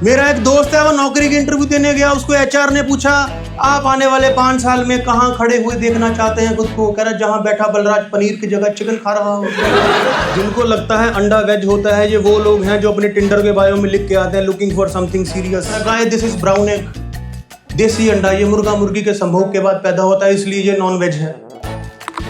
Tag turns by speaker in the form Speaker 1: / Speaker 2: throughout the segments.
Speaker 1: मेरा एक दोस्त है, वो नौकरी की इंटरव्यू देने गया। उसको एचआर ने पूछा, आप आने वाले 5 साल में कहाँ खड़े हुए देखना चाहते हैं खुद को? कह रहा, जहाँ बैठा बलराज पनीर की जगह चिकन खा रहा हो। जिनको लगता है अंडा वेज होता है, ये वो लोग हैं जो अपने टिंडर के बायो में लिख के आते हैं, looking for something serious. Guy, this is brown egg. देसी अंडा, ये मुर्गा मुर्गी के संभोग के बाद पैदा होता है, इसलिए ये नॉन वेज है।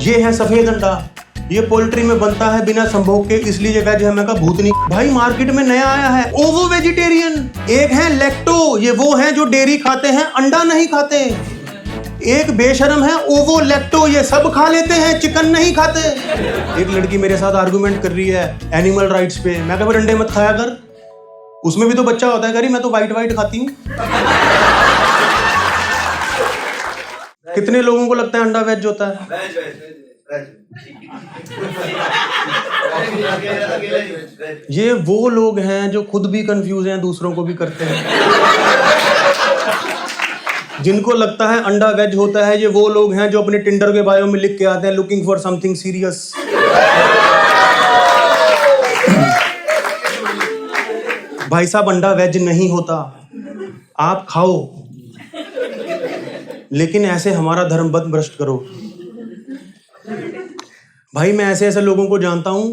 Speaker 1: ये है सफेद अंडा, ये पोल्ट्री में बनता है बिना संभोग के, इसलिए ये वेज है। मैं कहा भूतनी। भाई मार्केट में नया आया है ओवो वेजिटेरियन। एक है लैक्टो, ये वो हैं जो डेयरी खाते हैं, अंडा नहीं खाते। एक बेशरम है ओवो लैक्टो, ये सब खा लेते हैं, चिकन नहीं खाते। एक लड़की मेरे साथ आर्गुमेंट कर रही है एनिमल राइट्स पे। मैं कहा अंडे मत खाया कर, उसमें भी तो बच्चा होता है। कह रही मैं तो वाइट खाती हूँ। कितने लोगों को लगता है अंडा वेज होता है? ये वो लोग हैं जो खुद भी कंफ्यूज हैं, दूसरों को भी करते हैं। जिनको लगता है अंडा वेज होता है, ये वो लोग हैं जो अपने टिंडर के बायो में लिख के आते हैं, लुकिंग फॉर समथिंग सीरियस। भाई साहब, अंडा वेज नहीं होता, आप खाओ, लेकिन ऐसे हमारा धर्म मत भ्रष्ट करो। भाई मैं ऐसे ऐसे लोगों को जानता हूं।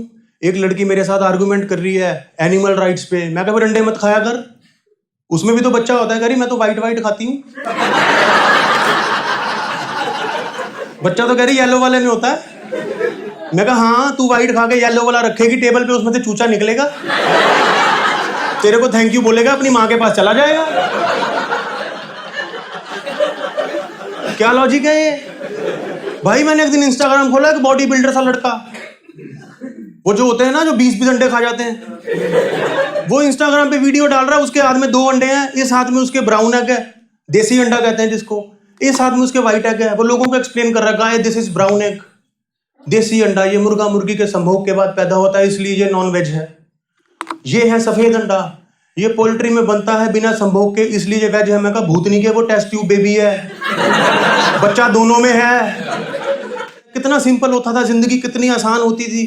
Speaker 1: एक लड़की मेरे साथ आर्गुमेंट कर रही है एनिमल राइट्स पे। मैं कहा अंडे मत खाया कर, उसमें भी तो बच्चा होता है। कह रही मैं तो वाइट खाती हूँ। बच्चा तो कह रही येलो वाले में होता है। मैं कहा हाँ, तू वाइट खा के येलो वाला रखेगी टेबल पे, उसमें से चूचा निकलेगा, तेरे को थैंक यू बोलेगा, अपनी माँ के पास चला जाएगा। क्या लॉजिक है ये? भाई मैंने एक दिन इंस्टाग्राम खोला, एक बॉडी बिल्डर सा लड़का, वो जो होते हैं ना जो 20 अंडे खा जाते हैं, वो इंस्टाग्राम पे वीडियो डाल रहा है। उसके हाथ में 2 अंडे हैं, इस हाथ में उसके ब्राउन एग है, देसी अंडा कहते हैं जिसको, इस हाथ में उसके व्हाइट एग है। वो लोगों को एक्सप्लेन कर रहा है, गाय दिस इज ब्राउन एग, देसी अंडा, ये मुर्गा मुर्गी के संभोग के बाद पैदा होता है, इसलिए ये नॉन वेज है। ये है सफेद अंडा, ये पोल्ट्री में बनता है बिना संभोग के, इसलिए ये वेज है। मैं कहा भूतनी के, वो टेस्ट ट्यूब बेबी है, बच्चा दोनों में है। कितना सिंपल होता था जिंदगी, कितनी आसान होती थी।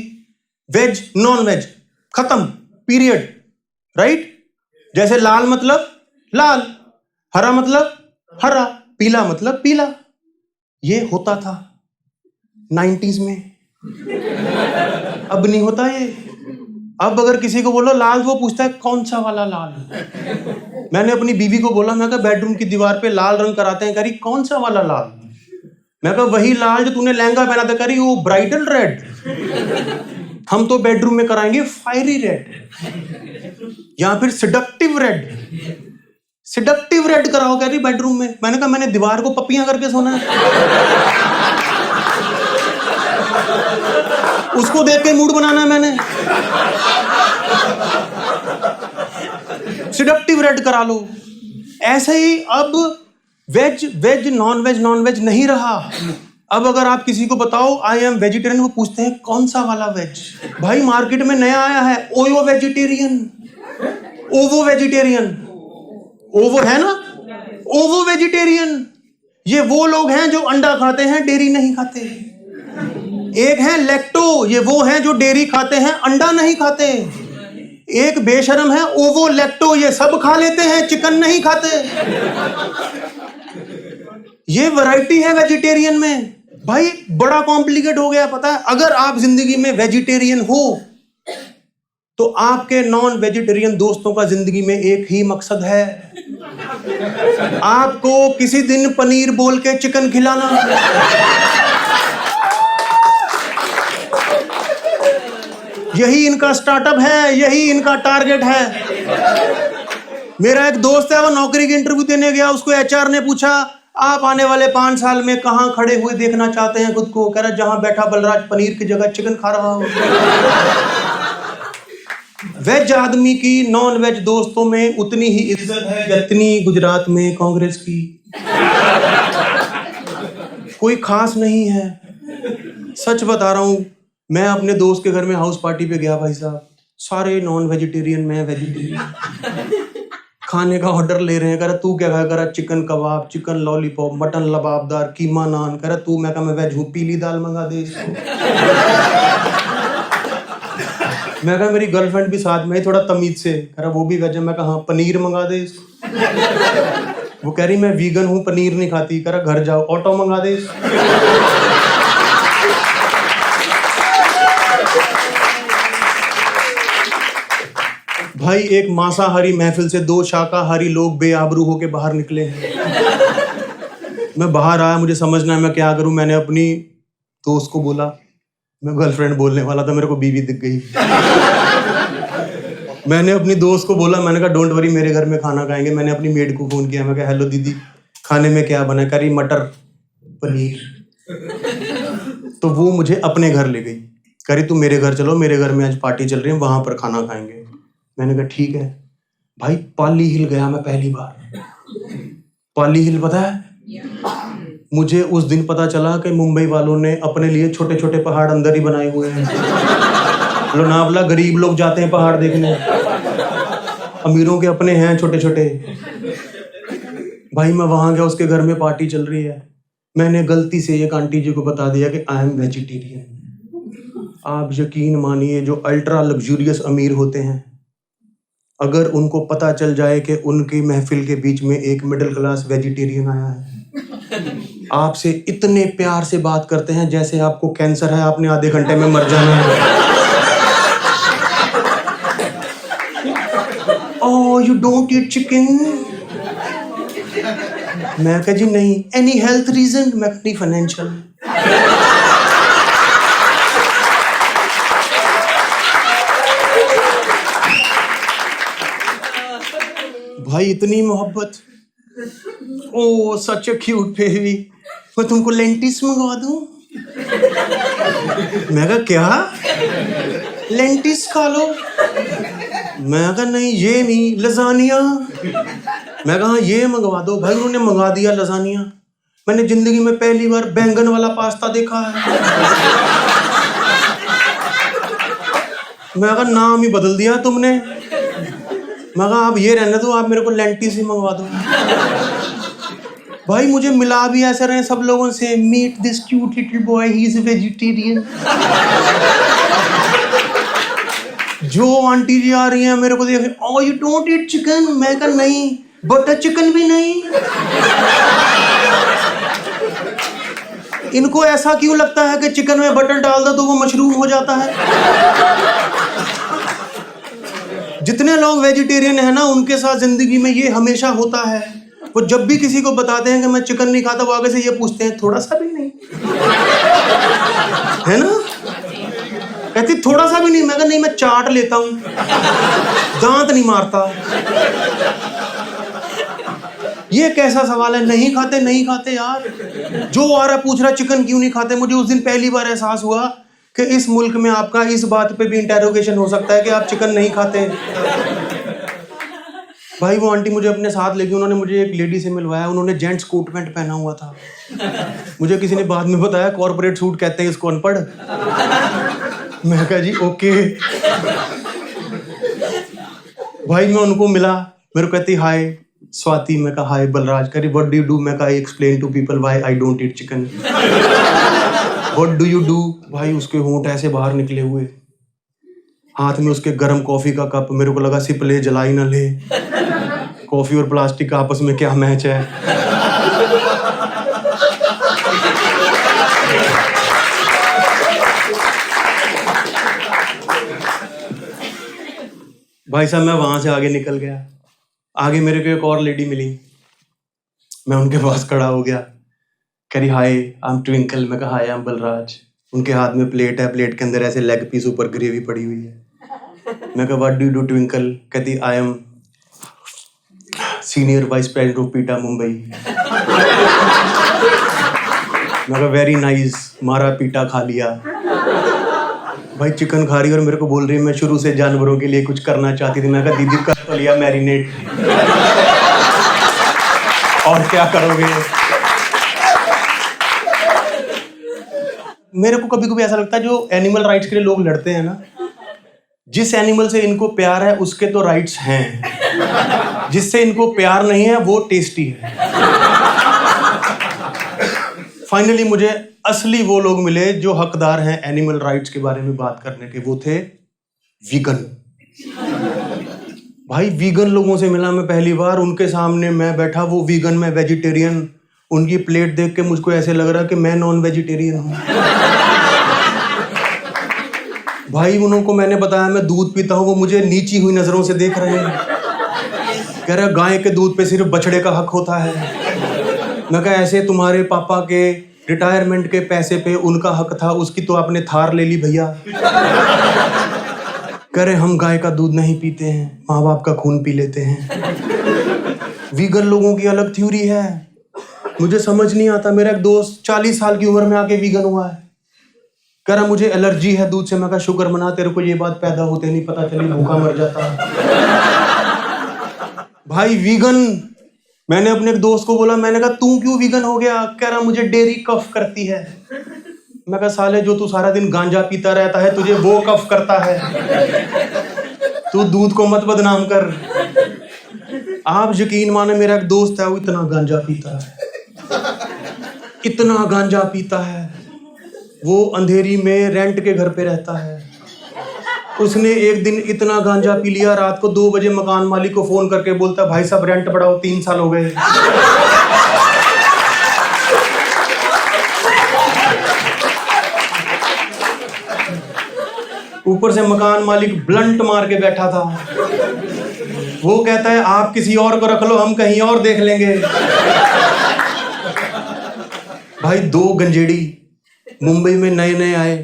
Speaker 1: वेज नॉन वेज खत्म, पीरियड, राइट? जैसे लाल मतलब लाल, हरा मतलब हरा, पीला मतलब पीला। ये होता था 90s में, अब नहीं होता ये। अब अगर किसी को बोलो लाल, वो पूछता है कौन सा वाला लाल। मैंने अपनी बीवी को बोला, मैं कहा बेडरूम की दीवार पे लाल रंग कराते हैं। कह रही कौन सा वाला लाल? मैं कहा वही लाल जो तूने लहंगा पहना था। कह रही वो ब्राइडल रेड, हम तो बेडरूम में कराएंगे फायरी रेड या फिर सिडक्टिव रेड। सिडक्टिव रेड कराओ, कह रही बेडरूम में। मैंने कहा मैंने दीवार को पपियां करके सोना है? उसको देख के मूड बनाना है मैंने? सिडक्टिव रेड करा लो। ऐसे ही अब वेज नॉन वेज नहीं रहा। अब अगर आप किसी को बताओ आई एम वेजिटेरियन, वो पूछते हैं कौन सा वाला वेज। भाई मार्केट में नया आया है ओयो वेजिटेरियन, ओवो वेजिटेरियन। ओवो है ना, ओवो वेजिटेरियन, ये वो लोग हैं जो अंडा खाते हैं, डेयरी नहीं खाते। एक है लैक्टो, ये वो हैं जो डेयरी खाते हैं, अंडा नहीं खाते। एक बेशरम है ओवो लैक्टो, ये सब खा लेते हैं, चिकन नहीं खाते। ये वैरायटी है वेजिटेरियन में। भाई बड़ा कॉम्प्लिकेट हो गया, पता है? अगर आप जिंदगी में वेजिटेरियन हो तो आपके नॉन वेजिटेरियन दोस्तों का जिंदगी में एक ही मकसद है, आपको किसी दिन पनीर बोल के चिकन खिलाना। यही इनका स्टार्टअप है, यही इनका टारगेट है। मेरा एक दोस्त है, वो नौकरी की इंटरव्यू देने गया। उसको एचआर ने पूछा, आप आने वाले 5 साल में कहाँ खड़े हुए देखना चाहते हैं खुद को? कह रहा जहां बैठा बलराज पनीर की जगह चिकन खा रहा हो। वेज आदमी की नॉन वेज दोस्तों में उतनी ही इज्जत है जितनी गुजरात में कांग्रेस की। कोई खास नहीं है, सच बता रहा हूं। मैं अपने दोस्त के घर में हाउस पार्टी पे गया, भाई साहब सारे नॉन वेजिटेरियन, मैं वेजिटेरियन। खाने का ऑर्डर ले रहे हैं। कह रहा तू क्या खाया? कह रहा चिकन कबाब, चिकन लॉलीपॉप, मटन लबाबदार, कीमा नान। कह रहा तू? मैं कहा मैं वेज हूँ, पीली दाल मंगा दे इसको। मैं कहा मेरी गर्लफ्रेंड भी साथ में, थोड़ा तमीज से। कह रहा वो भी वेज है। मैं कहा हाँ, पनीर मंगा दे इसको। वो कह रही मैं वीगन हूँ, पनीर नहीं खाती। कह रहा घर जाओ, ऑटो मंगा दे इसको। भाई एक मांसाहारी महफिल से 2 शाकाहारी लोग बेआबरू होके बाहर निकले हैं। मैं बाहर आया, मुझे समझना है मैं क्या करूं। मैंने अपनी दोस्त को बोला, मैं गर्लफ्रेंड बोलने वाला था, मेरे को बीवी दिख गई। मैंने अपनी दोस्त को बोला, मैंने कहा डोंट वरी, मेरे घर में खाना खाएंगे। मैंने अपनी मेड को फोन किया, मैं कहा हेलो दीदी, खाने में क्या बना? करी मटर पनीर। तो वो मुझे अपने घर ले गई, करी तू मेरे घर चलो, मेरे घर में आज पार्टी चल रही है, वहां पर खाना खाएंगे। मैंने कहा ठीक है। भाई पाली हिल गया मैं पहली बार। पाली हिल पता है? मुझे उस दिन पता चला कि मुंबई वालों ने अपने लिए छोटे छोटे पहाड़ अंदर ही बनाए हुए हैं। लोनावला गरीब लोग जाते हैं पहाड़ देखने, अमीरों के अपने हैं छोटे छोटे। भाई मैं वहां गया, उसके घर में पार्टी चल रही है। मैंने गलती से एक आंटी जी को बता दिया कि आई एम वेजिटेरियन। आप यकीन मानिए, जो अल्ट्रा लग्जूरियस अमीर होते हैं, अगर उनको पता चल जाए कि उनकी महफिल के बीच में एक मिडिल क्लास वेजिटेरियन आया है, आपसे इतने प्यार से बात करते हैं जैसे आपको कैंसर है, आपने आधे घंटे में मर जाना है। Oh you don't eat chicken? मैं कहा जी नहीं। Any health reason? मैं नहीं, फाइनेंशियल। भाई इतनी मोहब्बत। ओह सच अ क्यूट बेबी, मैं तुमको लेंटिस मंगवा दूं? मैं कहा क्या? लेंटिस खा लो। मैं कहा नहीं ये नहीं, लजानिया। मैं कहा ये मंगवा दो। भाई उन्होंने मंगा दिया लजानिया। मैंने जिंदगी में पहली बार बैंगन वाला पास्ता देखा है। मैं कहा नाम ही बदल दिया तुमने। मैं कहा आप ये रहने दो, आप मेरे को लेंटिस ही मंगवा दो। भाई मुझे मिला भी ऐसे रहे सब लोगों से, meet this cute little boy, he is vegetarian. जो आंटी जी आ रही हैं मेरे को देख, oh you don't eat chicken? मैं कहा नहीं, बटर चिकन भी नहीं। इनको ऐसा क्यों लगता है कि चिकन में बटर डाल दो तो वो मशरूम हो जाता है? जितने लोग वेजिटेरियन है ना, उनके साथ जिंदगी में ये हमेशा होता है। वो जब भी किसी को बताते हैं कि मैं चिकन नहीं खाता, वो आगे से ये पूछते हैं थोड़ा सा भी नहीं? है ना? कहती थोड़ा सा भी नहीं। मैं कहा नहीं, मैं चाट लेता हूं, दांत नहीं मारता। ये कैसा सवाल है? नहीं खाते, नहीं खाते यार। जो आ रहा पूछ रहा चिकन क्यों नहीं खाते। मुझे उस दिन पहली बार एहसास हुआ कि इस मुल्क में आपका इस बात पे भी इंटेरोगेशन हो सकता है कि आप चिकन नहीं खाते। भाई वो आंटी मुझे अपने साथ लेके, उन्होंने मुझे एक लेडी से मिलवाया। उन्होंने जेंट्स कोट पैंट पहना हुआ था। मुझे किसी ने बाद में बताया कॉर्पोरेट सूट कहते हैं इसको, अनपढ़। मैं कहा जी ओके। भाई मैं उनको मिला, मेरे को कहती हाय स्वाति। मैं कहा हाय बलराज। कह रही व्हाट डू यू डू? मैं कहा I explain to people why I don't eat chicken. What do you do? भाई उसके होंठ ऐसे बाहर निकले हुए, हाथ में उसके गर्म कॉफी का कप। मेरे को लगा सिप ले, जलाई ना ले। कॉफी और प्लास्टिक का आपस में क्या मैच है? भाई साहब मैं वहां से आगे निकल गया। आगे मेरे को एक और लेडी मिली, मैं उनके पास खड़ा हो गया। कह रही हाय आई एम ट्विंकल। मैं कहा हाय आई एम बलराज। उनके हाथ में प्लेट है, प्लेट के अंदर ऐसे लेग पीस, ऊपर ग्रेवी पड़ी हुई है। मैं कहा what do you do Twinkle? कहती I am senior vice president of PETA Mumbai. मैं कहा वेरी नाइस, मारा पीटा खा लिया। भाई चिकन खा रही और मेरे को बोल रही है मैं शुरू से जानवरों के लिए कुछ करना चाहती थी। मैं कहा दीदी कर तो लिया मैरिनेट, और क्या करोगे? मेरे को कभी कभी ऐसा लगता है जो एनिमल राइट्स के लिए लोग लड़ते हैं ना, जिस एनिमल से इनको प्यार है उसके तो राइट्स हैं, जिससे इनको प्यार नहीं है वो टेस्टी है। फाइनली मुझे असली वो लोग मिले जो हकदार हैं एनिमल राइट्स के बारे में बात करने के। वो थे वीगन। भाई वीगन लोगों से मिला मैं पहली बार, उनके सामने मैं बैठा, वो वीगन मैं वेजिटेरियन। उनकी प्लेट देख के मुझको ऐसे लग रहा कि मैं नॉन वेजिटेरियन हूँ। भाई उनको मैंने बताया मैं दूध पीता हूँ, वो मुझे नीची हुई नजरों से देख रहे हैं। कह रहा गाय के दूध पे सिर्फ बछड़े का हक होता है। मैं कहा ऐसे तुम्हारे पापा के रिटायरमेंट के पैसे पे उनका हक था, उसकी तो आपने थार ले ली भैया। कह रहे हम गाय का दूध नहीं पीते हैं, माँ बाप का खून पी लेते हैं। वीगन लोगों की अलग थ्योरी है, मुझे समझ नहीं आता। मेरा एक दोस्त 40 साल की उम्र में आके वीगन हुआ है। कह रहा मुझे एलर्जी है दूध से। मैं कहा शुक्र मना तेरे को ये बात पैदा होते नहीं पता चली, भूखा मर जाता। भाई वीगन, मैंने अपने एक दोस्त को बोला, मैंने कहा तू क्यों वीगन हो गया? कह रहा मुझे डेयरी कफ करती है। मैं कहा साले जो तू सारा दिन गांजा पीता रहता है तुझे वो कफ करता है, तू दूध को मत बदनाम कर। आप यकीन माने मेरा एक दोस्त है, वो इतना गांजा पीता है, इतना गांजा पीता है। वो अंधेरी में रेंट के घर पे रहता है। उसने एक दिन इतना गांजा पी लिया, रात को 2 बजे मकान मालिक को फोन करके बोलता भाई साहब रेंट बढ़ाओ, 3 साल हो गए। ऊपर से मकान मालिक ब्लंट मार के बैठा था। वो कहता है आप किसी और को रख लो, हम कहीं और देख लेंगे। भाई 2 गंजेड़ी मुंबई में नए नए आए,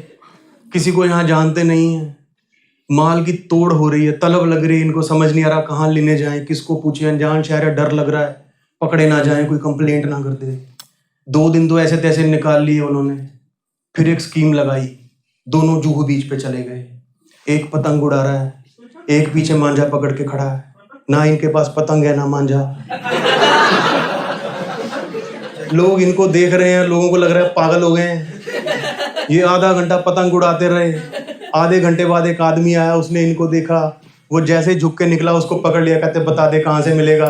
Speaker 1: किसी को यहाँ जानते नहीं है। माल की तोड़ हो रही है, तलब लग रही है, इनको समझ नहीं आ रहा कहाँ लेने जाएं, किसको पूछें। अनजान शहर है, डर लग रहा है पकड़े ना जाएं, कोई कंप्लेंट ना कर दे। 2 दिन तो ऐसे तैसे निकाल लिए उन्होंने। फिर एक स्कीम लगाई, दोनों जूहू बीच पे चले गए। एक पतंग उड़ा रहा है, एक पीछे मांझा पकड़ के खड़ा है। ना इनके पास पतंग है ना मांझा। लोग इनको देख रहे हैं, लोगों को लग रहा है पागल हो गए हैं। ये आधा घंटा पतंग उड़ाते रहे। आधे घंटे बाद एक आदमी आया, उसने इनको देखा, वो जैसे झुक के निकला उसको पकड़ लिया, कहते बता दे कहाँ से मिलेगा।